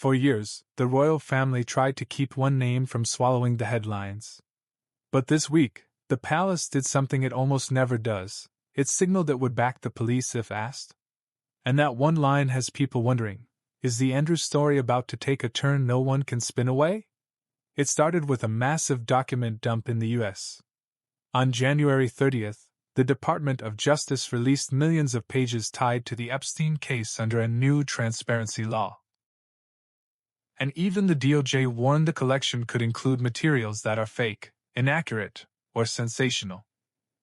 For years, the royal family tried to keep one name from swallowing the headlines. But this week, the palace did something it almost never does. It signaled it would back the police if asked. And that one line has people wondering, is the Andrew story about to take a turn no one can spin away? It started with a massive document dump in the US. On January 30th, the Department of Justice released millions of pages tied to the Epstein case under a new transparency law. And even the DOJ warned the collection could include materials that are fake, inaccurate, or sensational.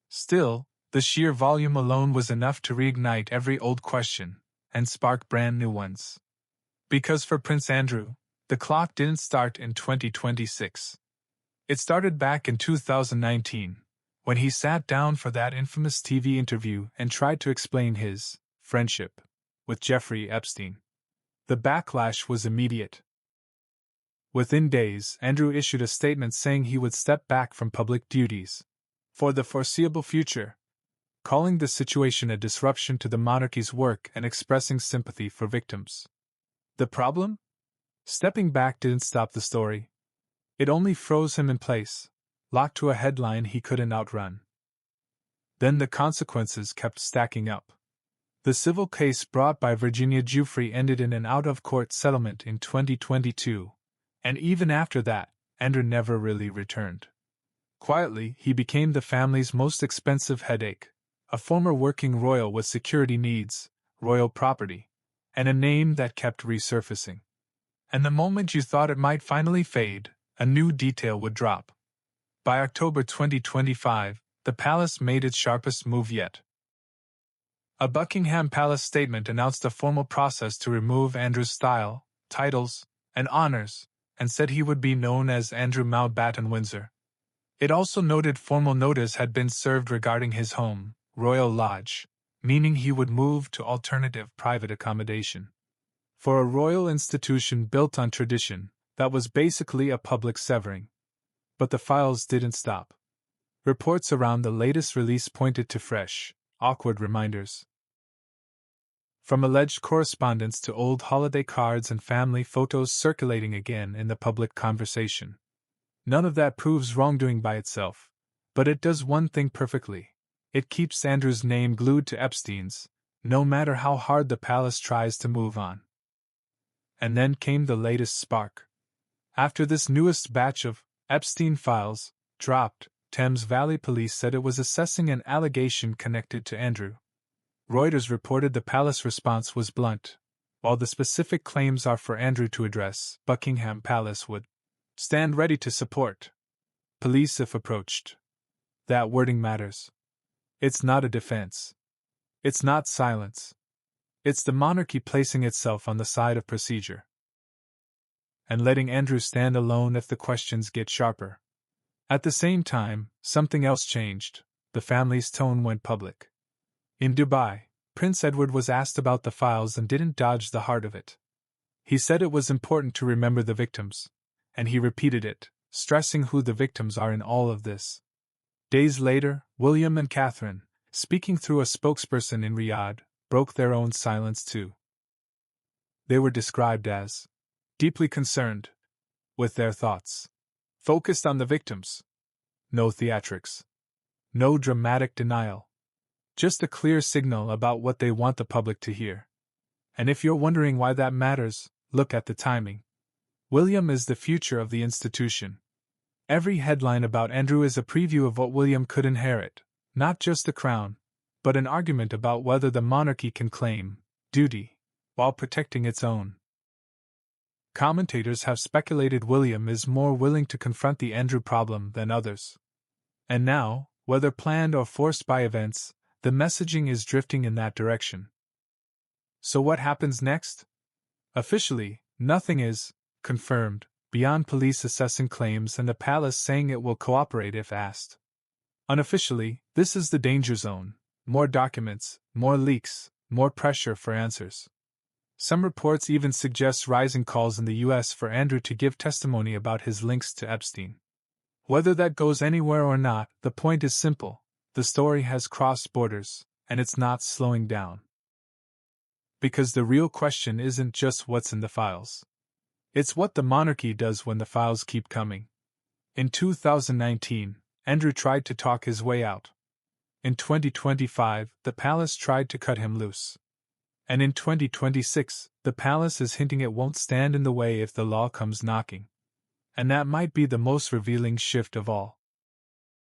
Still, the sheer volume alone was enough to reignite every old question and spark brand new ones. Because for Prince Andrew, the clock didn't start in 2026. It started back in 2019, when he sat down for that infamous TV interview and tried to explain his friendship with Jeffrey Epstein. The backlash was immediate. Within days, Andrew issued a statement saying he would step back from public duties for the foreseeable future, calling the situation a disruption to the monarchy's work and expressing sympathy for victims. The problem? Stepping back didn't stop the story. It only froze him in place, locked to a headline he couldn't outrun. Then the consequences kept stacking up. The civil case brought by Virginia Giuffre ended in an out-of-court settlement in 2022, and even after that, Andrew never really returned. Quietly, he became the family's most expensive headache, a former working royal with security needs, royal property, and a name that kept resurfacing. And the moment you thought it might finally fade, a new detail would drop. By October 2025, the palace made its sharpest move yet. A Buckingham Palace statement announced a formal process to remove Andrew's style, titles, and honors, and said he would be known as Andrew Mountbatten Windsor. It also noted formal notice had been served regarding his home, Royal Lodge, meaning he would move to alternative private accommodation. For a royal institution built on tradition, that was basically a public severing. But the files didn't stop. Reports around the latest release pointed to fresh, awkward reminders. From alleged correspondence to old holiday cards and family photos circulating again in the public conversation. None of that proves wrongdoing by itself, but it does one thing perfectly. It keeps Andrew's name glued to Epstein's, no matter how hard the palace tries to move on. And then came the latest spark. After this newest batch of Epstein files dropped, Thames Valley Police said it was assessing an allegation connected to Andrew. Reuters reported the palace response was blunt. While the specific claims are for Andrew to address, Buckingham Palace would stand ready to support police if approached. That wording matters. It's not a defense. It's not silence. It's the monarchy placing itself on the side of procedure. And letting Andrew stand alone if the questions get sharper. At the same time, something else changed. The family's tone went public. In Dubai, Prince Edward was asked about the files and didn't dodge the heart of it. He said it was important to remember the victims, and he repeated it, stressing who the victims are in all of this. Days later, William and Catherine, speaking through a spokesperson in Riyadh, broke their own silence too. They were described as deeply concerned with their thoughts, focused on the victims. No theatrics. No dramatic denial. Just a clear signal about what they want the public to hear. And if you're wondering why that matters, look at the timing. William is the future of the institution. Every headline about Andrew is a preview of what William could inherit, not just the crown, but an argument about whether the monarchy can claim duty while protecting its own. Commentators have speculated William is more willing to confront the Andrew problem than others. And now, whether planned or forced by events, the messaging is drifting in that direction. So what happens next? Officially, nothing is confirmed, beyond police assessing claims and the palace saying it will cooperate if asked. Unofficially, this is the danger zone. More documents, more leaks, more pressure for answers. Some reports even suggest rising calls in the US for Andrew to give testimony about his links to Epstein. Whether that goes anywhere or not, the point is simple. The story has crossed borders, and it's not slowing down. Because the real question isn't just what's in the files. It's what the monarchy does when the files keep coming. In 2019, Andrew tried to talk his way out. In 2025, the palace tried to cut him loose. And in 2026, the palace is hinting it won't stand in the way if the law comes knocking. And that might be the most revealing shift of all.